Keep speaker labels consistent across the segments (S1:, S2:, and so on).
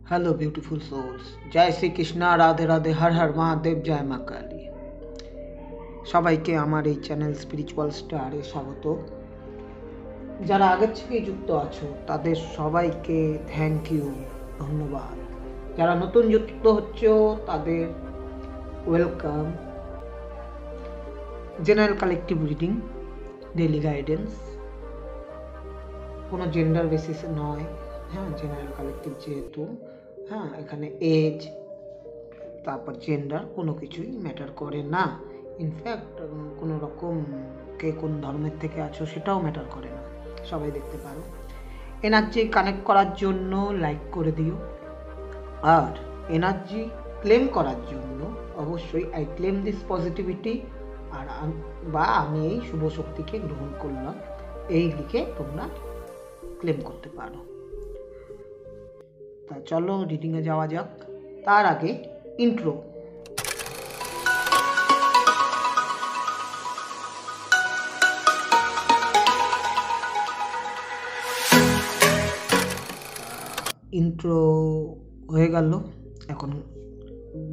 S1: Hello beautiful sols, জয় শ্রীকৃষ্ণ, রাধে রাধে, হর হর মহাদেব, জয় মা কালী। সবাইকে আমার এই চ্যানেল স্পিরিচুয়াল স্টারে স্বাগত। যারা আগের থেকেই যুক্ত আছো তাদের সবাইকে থ্যাংক ইউ, ধন্যবাদ। যারা নতুন যুক্ত হচ্ছে তাদের welcome. General collective reading, daily guidance, কোনো জেন্ডার বেসিসে নয়। হ্যাঁ, জেনারেল কালেকটিভ যেহেতু, হ্যাঁ, এখানে এজ তারপর জেন্ডার কোনো কিছুই ম্যাটার করে না। ইনফ্যাক্ট কোনো রকম কে কোন ধর্মের থেকে আছো সেটাও ম্যাটার করে না, সবাই দেখতে পারো। এনার্জি কানেক্ট করার জন্য লাইক করে দিও, আর এনার্জি ক্লেম করার জন্য অবশ্যই আই ক্লেম দিস পজিটিভিটি, আর আমি এই শুভ শক্তিকে গ্রহণ করলাম, এই লিখে তোমরা ক্লেম করতে পারো। তা চলো রিডিংয়ে যাওয়া যাক। তার আগে ইন্ট্রো। ইন্ট্রো হয়ে গেল, এখন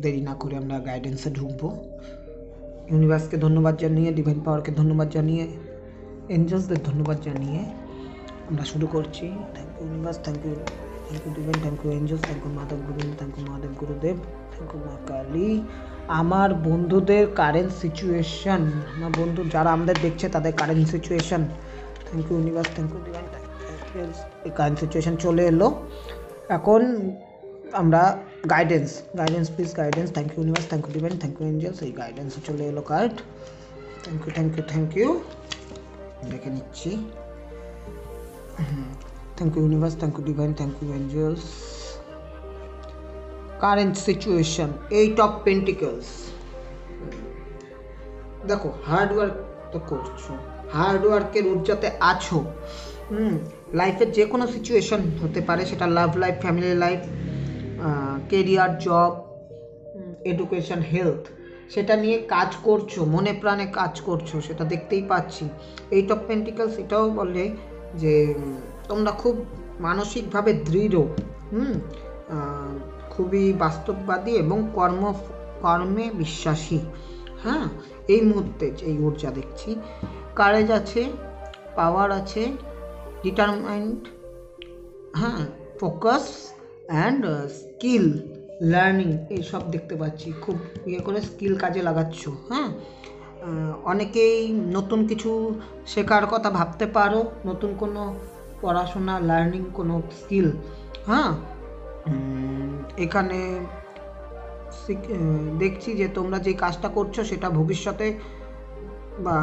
S1: দেরি না করে আমরা গাইডেন্সে ঢুকবো। ইউনিভার্সকে ধন্যবাদ জানিয়ে, ডিভাইন পাওয়ারকে ধন্যবাদ জানিয়ে, এঞ্জেলসদের ধন্যবাদ জানিয়ে আমরা শুরু করছি। Thank you universe, thank you divine, thank you angels, thank you Madhav Govinda, thank you Mahadev Gurudev, thank you মা কালী। আমার বন্ধুদের কারেন্ট সিচুয়েশন, আমার বন্ধু যারা আমাদের দেখছে তাদের current situation, thank you universe, thank you divine, এই কারেন্ট সিচুয়েশন চলে এলো। এখন আমরা guidance please guidance, thank you universe, thank you divine, thank you angels, এই গাইডেন্সে চলে এলো কার্ড। থ্যাংক ইউ দেখে নিচ্ছি। Thank you universe, thank you divine, thank you angels. Current situation, 8 of pentacles. দেখো, হার্ডওয়ার্ক তো করছো, হার্ডওয়ার্কের ঊর্জাতে আছো। লাইফের যে কোনো সিচুয়েশন হতে পারে, সেটা love life, family life, career, job, education, health, সেটা নিয়ে কাজ করছো, মনে প্রাণে কাজ করছো, সেটা দেখতেই পাচ্ছি। 8 অফ পেন্টিকলস এটাও বলে যে তোমরা খুব মানসিকভাবে দৃঢ়, খুবই বাস্তববাদী এবং কর্মে বিশ্বাসী। হ্যাঁ, এই মুহূর্তে এই ঊর্জা দেখছি। কারেজ আছে, পাওয়ার আছে, ডিটারমাইন্ড, হ্যাঁ, ফোকাস অ্যান্ড স্কিল লার্নিং, এইসব দেখতে পাচ্ছি। খুব করে স্কিল কাজে লাগাচ্ছ। হ্যাঁ, অনেকেই নতুন কিছু শেখার কথা ভাবতে পারো, নতুন কোনো পড়াশোনা, লার্নিং, কোনো স্কিল। হ্যাঁ, এখানে দেখছি যে তোমরা যে কাজটা করছো সেটা ভবিষ্যতে বা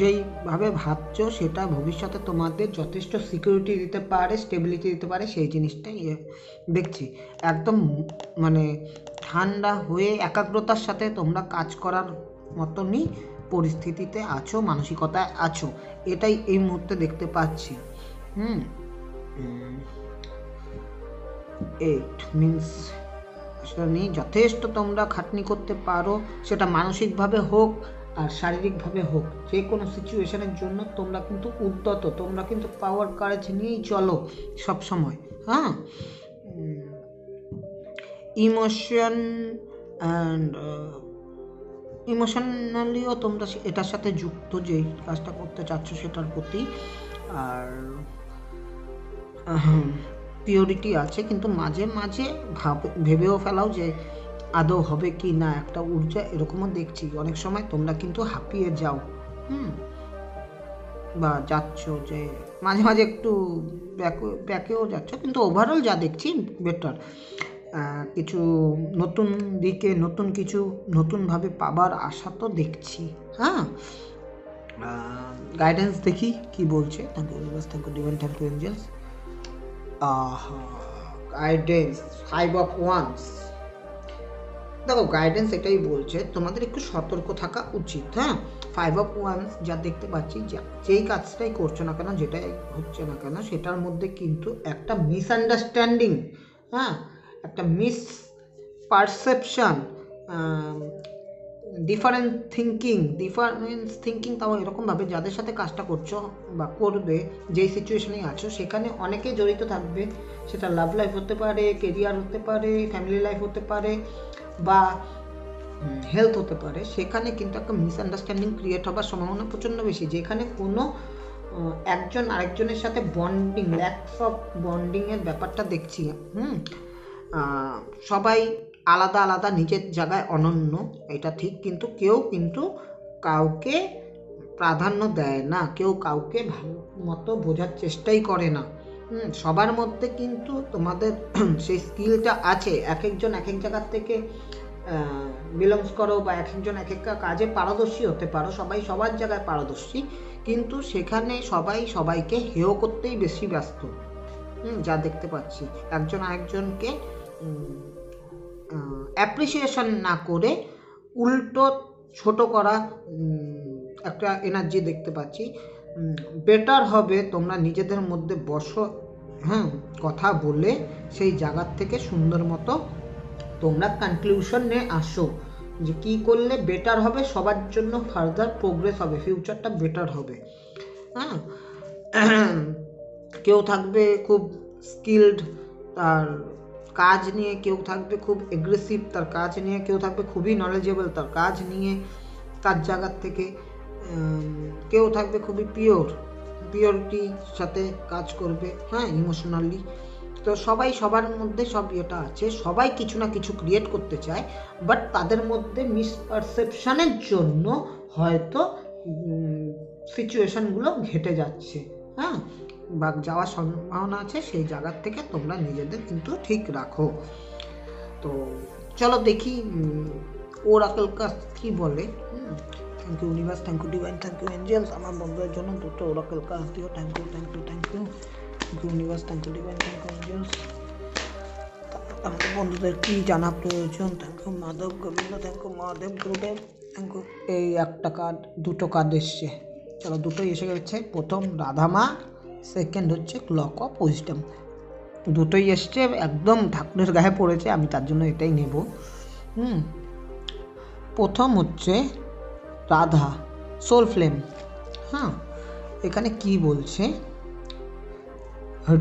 S1: যেইভাবে ভাবছো সেটা ভবিষ্যতে তোমাদের যথেষ্ট সিকিউরিটি দিতে পারে, স্টেবিলিটি দিতে পারে, সেই জিনিসটাই দেখছি। একদম মানে ঠান্ডা হয়ে একাগ্রতার সাথে তোমরা কাজ করার মতনই পরিস্থিতিতে আছো, মানসিকতায় আছো, এটাই এই মুহূর্তে দেখতে পাচ্ছি। ইট মিনস সেটা নিয়ে যথেষ্ট তোমরা খাটনি করতে পারো, সেটা মানসিকভাবে হোক আর শারীরিকভাবে হোক, যে কোনো সিচুয়েশনের জন্য তোমরা কিন্তু উদ্যত, তোমরা কিন্তু পাওয়ার কারেজ নিয়েই চলো সব সময়। হ্যাঁ, ইমোশন অ্যান্ড ইমোশনালিও তোমরা এটার সাথে যুক্ত, যেই কাজটা করতে চাচ্ছ সেটার প্রতি। আর পিওরিটি আছে, কিন্তু মাঝে মাঝে ভেবেও ফেলাও যে আদৌ হবে কি না, একটা ঊর্জা এরকমও দেখছি। অনেক সময় তোমরা কিন্তু হাঁপিয়ে যাও, বা যাচ্ছ, যে মাঝে মাঝে একটু ব্যাকেও যাচ্ছ, কিন্তু ওভারঅল যা দেখছি বেটার। কিছু নতুন দিকে, নতুন কিছু নতুনভাবে পাবার আশা তো দেখছি। হ্যাঁ, গাইডেন্স দেখি কি বলছে। Thank you universe, thank you divine, thank you angels. Guidance, 5 of wands. দেখো, গাইডেন্স এটাই বলছে তোমাদের একটু সতর্ক থাকা উচিত। হ্যাঁ, 5 অফ ওয়ান্স যা দেখতে পাচ্ছি, যেই কাজটাই করছো না কেন, যেটাই হচ্ছে না কেন, সেটার মধ্যে কিন্তু একটা মিসআন্ডারস্ট্যান্ডিং, হ্যাঁ, একটা মিস পারসেপশন, ডিফারেন্স থিঙ্কিং তাও এরকমভাবে যাদের সাথে কাজটা করছো বা করবে, যেই সিচুয়েশনেই আছো সেখানে অনেকে জড়িত থাকবে। সেটা লাভ লাইফ হতে পারে, কেরিয়ার হতে পারে, ফ্যামিলি লাইফ হতে পারে, বা হেলথ হতে পারে। সেখানে কিন্তু একটা মিসআন্ডারস্ট্যান্ডিং ক্রিয়েট হবার সম্ভাবনা প্রচণ্ড বেশি, যেখানে কোনো একজন আরেকজনের সাথে বন্ডিং, ল্যাকস অফ বন্ডিংয়ের ব্যাপারটা দেখছি। সবাই আলাদা আলাদা নিজের জায়গায় অনন্য, এটা ঠিক, কিন্তু কেউ কিন্তু কাউকে প্রাধান্য দেয় না, কেউ কাউকে ভালো মতো বোঝার চেষ্টাই করে না। সবার মধ্যে কিন্তু তোমাদের সেই স্কিলটা আছে। এক একজন এক এক জায়গার থেকে বিলংস করো, বা এক একজন এক একটা কাজে পারদর্শী হতে পারো, সবাই সবার জায়গায় পারদর্শী, কিন্তু সেখানে সবাই সবাইকে হেয় করতেই বেশি ব্যস্ত। যা দেখতে পাচ্ছি, একজন আরেকজনকে অ্যাপ্রিসিয়েশন না করে উল্টো ছোট করা একটা এনার্জি দেখতে পাচ্ছি। বেটার হবে তোমরা নিজেদের মধ্যে বসো, কথা বলে সেই জায়গার থেকে সুন্দর মতো তোমরা কনক্লুশনে আসো যে কী করলে বেটার হবে, সবার জন্য ফার্দার প্রোগ্রেস হবে, ফিউচারটা বেটার হবে। কেউ থাকবে খুব স্কিলড তার কাজ নিয়ে, কেউ থাকবে খুব এগ্রেসিভ তার কাজ নিয়ে, কেউ থাকবে খুবই নলেজেবল তার কাজ নিয়ে, তার জায়গার থেকে, কেউ থাকবে খুবই পিওরিটির সাথে কাজ করবে, ইমোশনালি। তো সবাই সবার মধ্যে সব ইয়েটা আছে, সবাই কিছু না কিছু ক্রিয়েট করতে চায়, বাট তাদের মধ্যে মিসপারসেপশনের জন্য হয়তো সিচুয়েশনগুলো ঘটে যাচ্ছে, বা যাওয়ার সম্ভাবনা আছে। সেই জায়গার থেকে তোমরা নিজেদের কিন্তু ঠিক রাখো। তো চলো দেখি ওরাকল কাজ কি বলে। Thank you universe, thank you divine, thank you angels. আমার বন্ধুদের জন্য দুটো ওরাকল কাজ দিও। Thank you universe, thank you divine, thank you angels. আমার বন্ধুদের কি জানা প্রয়োজন? Thank you Madhav Govinda, thank you Mahadev Gurudev, thank you. এই একটা কার্ড, দুটো কার্ড এসছে, চলো দুটোই এসে গেছে। প্রথম রাধামা, সেকেন্ড হচ্ছে ক্লক অফ উইজডম। দুটোই এসছে, একদম ঠাকুরের গায়ে পড়েছে, আমি তার জন্য এটাই নেব। প্রথম হচ্ছে রাধা, সোল ফ্লেম। এখানে কি বলছে?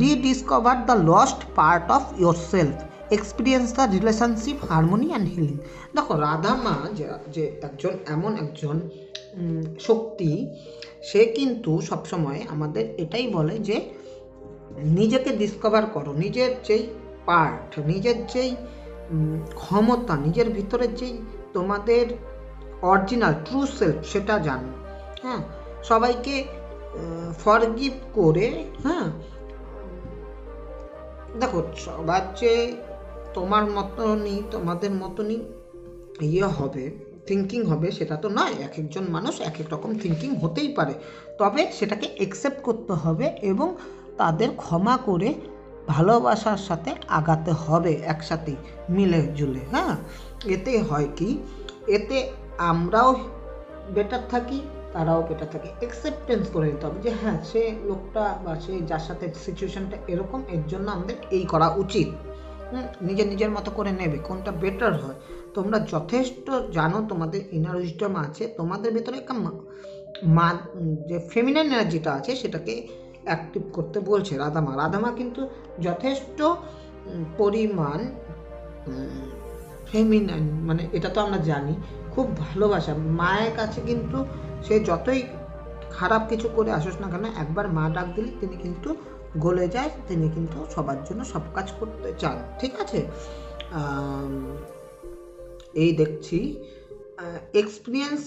S1: Rediscover the lost part of your self, experience the relationship harmony and healing. দেখো, রাধা মা যে একজন এমন একজন শক্তি, সে কিন্তু সবসময় আমাদের এটাই বলে যে নিজেকে ডিসকভার করো, নিজের যেই পার্ট, নিজের যেই ক্ষমতা, নিজের ভিতরের যেই তোমাদের অরিজিনাল ট্রু সেলফ, সেটা জানো। সবাইকে ফরগিভ করে, দেখো সবার যে তোমার মতনই, তোমাদের মতনই হবে, থিঙ্কিং হবে, সেটা তো নয়। এক একজন মানুষ এক এক রকম থিঙ্কিং হতেই পারে, তবে সেটাকে অ্যাকসেপ্ট করতে হবে এবং তাদের ক্ষমা করে ভালোবাসার সাথে আগাতে হবে, একসাথেই মিলে জুলে। এতে হয় কি, এতে আমরাও বেটার থাকি, তারাও বেটার থাকে। অ্যাকসেপ্টেন্স করে নিতে হবে যে সে লোকটা বা সে যার সাথে সিচুয়েশনটা এরকম, এর জন্য আমাদের এই করা উচিত। নিজের মতো করে নেবে, কোনটা বেটার হয়। তোমরা যথেষ্ট জানো, তোমাদের ইনার উইজডম আছে, তোমাদের ভেতরে একটা যে ফেমিনাইন এনার্জিটা আছে সেটাকে অ্যাক্টিভ করতে বলছে রাধামা কিন্তু যথেষ্ট পরিমাণ ফেমিনাইন, মানে এটা তো আমরা জানি, খুব ভালোবাসা মায়ের কাছে। কিন্তু সে যতই খারাপ কিছু করে আসুস না কেন, একবার মা ডাক দিলে তিনি কিন্তু গলে যায়, তিনি কিন্তু সবার জন্য সব কাজ করতে চান, ঠিক আছে। এই দেখছি এক্সপিরিয়েন্স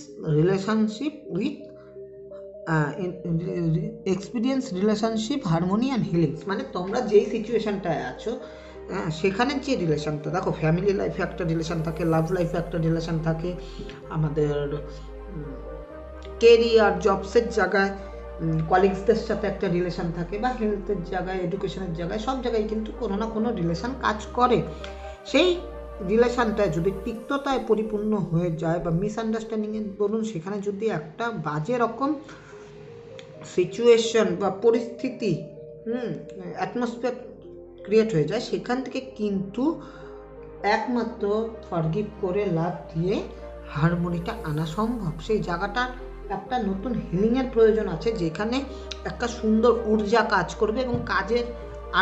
S1: রিলেশনশিপ হারমোনি অ্যান্ড হিলিংস, মানে তোমরা যেই সিচুয়েশনটায় আছো সেখানে যে রিলেশনটা, দেখো ফ্যামিলি লাইফে একটা রিলেশন থাকে, লাভ লাইফে একটা রিলেশন থাকে, আমাদের কেরিয়ার জবসের জায়গায় কলিগসদের সাথে একটা রিলেশন থাকে, বা হেলথের জায়গায়, এডুকেশনের জায়গায়, সব জায়গায় কিন্তু কোনো না কোনো রিলেশন কাজ করে। সেই রিলেশনটা যদি তিক্ততায় পরিপূর্ণ হয়ে যায় বা মিসআন্ডারস্ট্যান্ডিংয়ে বলুন, সেখানে যদি একটা বাজে রকম সিচুয়েশন বা পরিস্থিতি, অ্যাটমসফিয়ার ক্রিয়েট হয়ে যায়, সেখান থেকে কিন্তু একমাত্র ফরগিভ করে লাভ দিয়ে হারমোনিটা আনা সম্ভব, সেই জায়গাটার একটা নতুন হিলিংয়ের প্রয়োজন আছে, যেখানে একটা সুন্দর ঊর্জা কাজ করবে এবং কাজের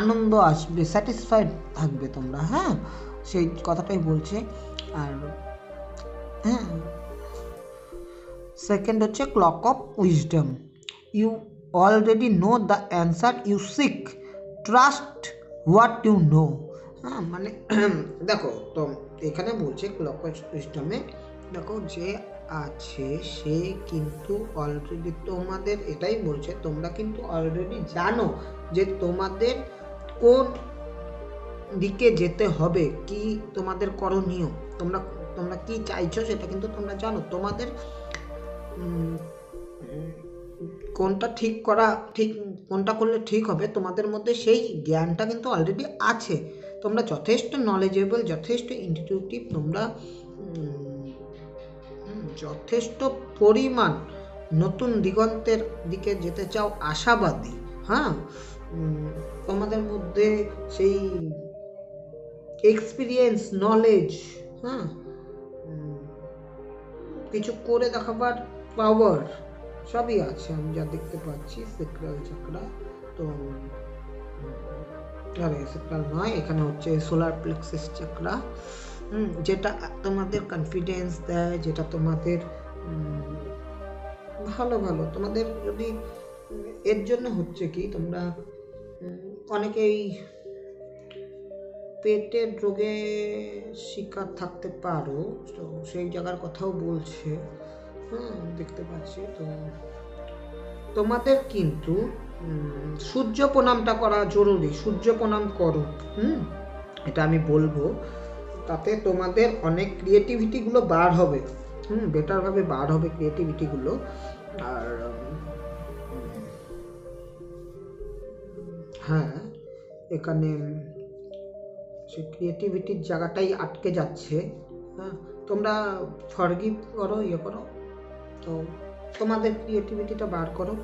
S1: আনন্দ আসবে, স্যাটিসফাইড থাকবে তোমরা। হ্যাঁ, সেই কথাটাই বলছে। আর হ্যাঁ, সেকেন্ড হচ্ছে clock of wisdom. You already know the answer you seek, trust what you know. হ্যাঁ, মানে দেখো তো এখানে বলছে ক্লক অফ উইজডমে, দেখো যে আছে সে কিন্তু অলরেডি তোমাদের এটাই বলছে, তোমরা কিন্তু অলরেডি জানো যে তোমাদের কোন দিকে যেতে হবে, কি তোমাদের করণীয়, তোমরা তোমরা কি চাইছো সেটা কিন্তু তোমরা জানো। তোমাদের কোনটা ঠিক করা, ঠিক কোনটা করলে ঠিক হবে, তোমাদের মধ্যে সেই জ্ঞানটা কিন্তু অলরেডি আছে। তোমরা যথেষ্ট নলেজেবল, যথেষ্ট ইনটিউটিভ, তোমরা যথেষ্ট পরিমাণ নতুন দিগন্তের দিকে যেতে চাও, আশাবাদী। হ্যাঁ, তোমাদের মধ্যে সেই এক্সপিরিয়েন্স, নলেজ, হ্যাঁ, কিছু করে দেখাবার পাওয়ার সবই আছে, আমি যা দেখতে পাচ্ছি। সেক্রাল চাকরা তো আরে সেক্রাল নয়, এখানে হচ্ছে সোলার প্লেক্সাস চাকরা, যেটা তোমাদের কনফিডেন্স দেয়, যেটা তোমাদের ভালো ভালো তোমাদের যদি এর জন্য হচ্ছে কি, তোমরা অনেকেই পেটের রোগে শিকার থাকতে পারো, তো সেই জায়গার কথাও বলছে। দেখতে পাচ্ছি। তো তোমাদের কিন্তু সূর্য প্রণামটা করা জরুরি, সূর্য প্রণাম করো। এটা আমি বলবো, তাতে তোমাদের অনেক ক্রিয়েটিভিটিগুলো বার হবে, বেটারভাবে বার হবে ক্রিয়েটিভিটিগুলো। আর হ্যাঁ, এখানে সে ক্রিয়েটিভিটির জায়গাটাই আটকে যাচ্ছে। হ্যাঁ, তোমরা ফরগিভ করো, ইয়ে করো, তো তোমাদের ক্রিয়েটিভিটিটা বার করো,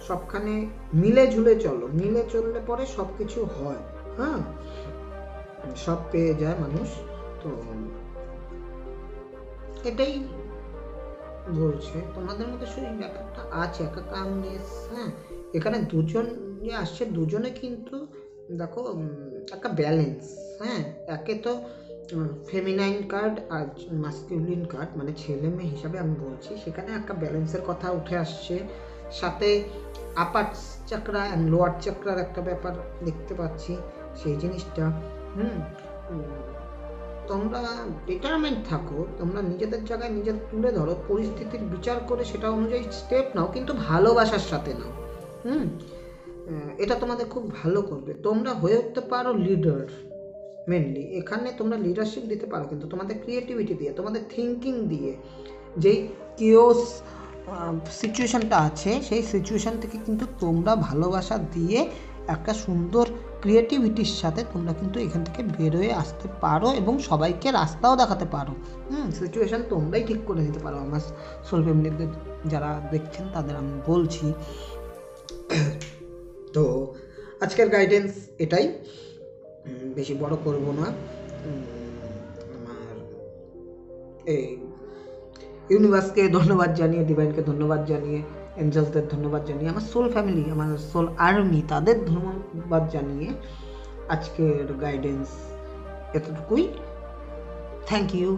S1: সবখানে মিলে ঝুলে চলো, মিলে চললে পরে সব কিছু হয়। হ্যাঁ, সব পেয়ে যায় মানুষ। তো এটাই বলছে, তোমাদের মধ্যে সেই ব্যাপারটা আছে, একটা কামনেস। হ্যাঁ, এখানে দুজন যে আসছে, দুজনে কিন্তু দেখো একটা ব্যালেন্স। হ্যাঁ, একে তো ফেমিনাইন কার্ড আর মাস্কুলিন কার্ড, মানে ছেলে মেয়ে হিসাবে আমি বলছি, সেখানে একটা ব্যালেন্সের কথা উঠে আসছে। সাথে আপার চাকরা অ্যান্ড লোয়ার চাকরার একটা ব্যাপার দেখতে পাচ্ছি, সেই জিনিসটা। তোমরা ডিটারমেন্ট থাকো, তোমরা নিজেদের জায়গায় নিজের তুলে ধরো, পরিস্থিতির বিচার করে সেটা অনুযায়ী স্টেপ নাও, কিন্তু ভালোবাসার সাথে নাও। এটা তোমাদের খুব ভালো করবে। তোমরা হয়ে উঠতে পারো লিডার, মেনলি এখানে তোমরা লিডারশিপ দিতে পারো, কিন্তু তোমাদের ক্রিয়েটিভিটি দিয়ে, তোমাদের থিঙ্কিং দিয়ে, যেই কিওস সিচুয়েশনটা আছে সেই সিচুয়েশন থেকে কিন্তু তোমরা ভালোবাসা দিয়ে একটা সুন্দর ক্রিয়েটিভিটির সাথে তোমরা কিন্তু এখান থেকে বেরোয় আসতে পারো এবং সবাইকে রাস্তাও দেখাতে পারো। সিচুয়েশন তোমরাই ঠিক করে নিতে পারো। আমার সোল ফ্যামিলিদের যারা দেখছেন তাদের আমি বলছি। তো আজকের গাইডেন্স এটাই, বেশি বড় করব না। আমার এই ইউনিভার্সকে ধন্যবাদ জানিয়ে, ডিভাইনকে ধন্যবাদ জানিয়ে, এঞ্জেলসদের ধন্যবাদ জানিয়ে, আমার সোল ফ্যামিলি, আমার সোল আর্মি, তাদের ধন্যবাদ জানিয়ে আজকের গাইডেন্স এতটুকুই। Thank you.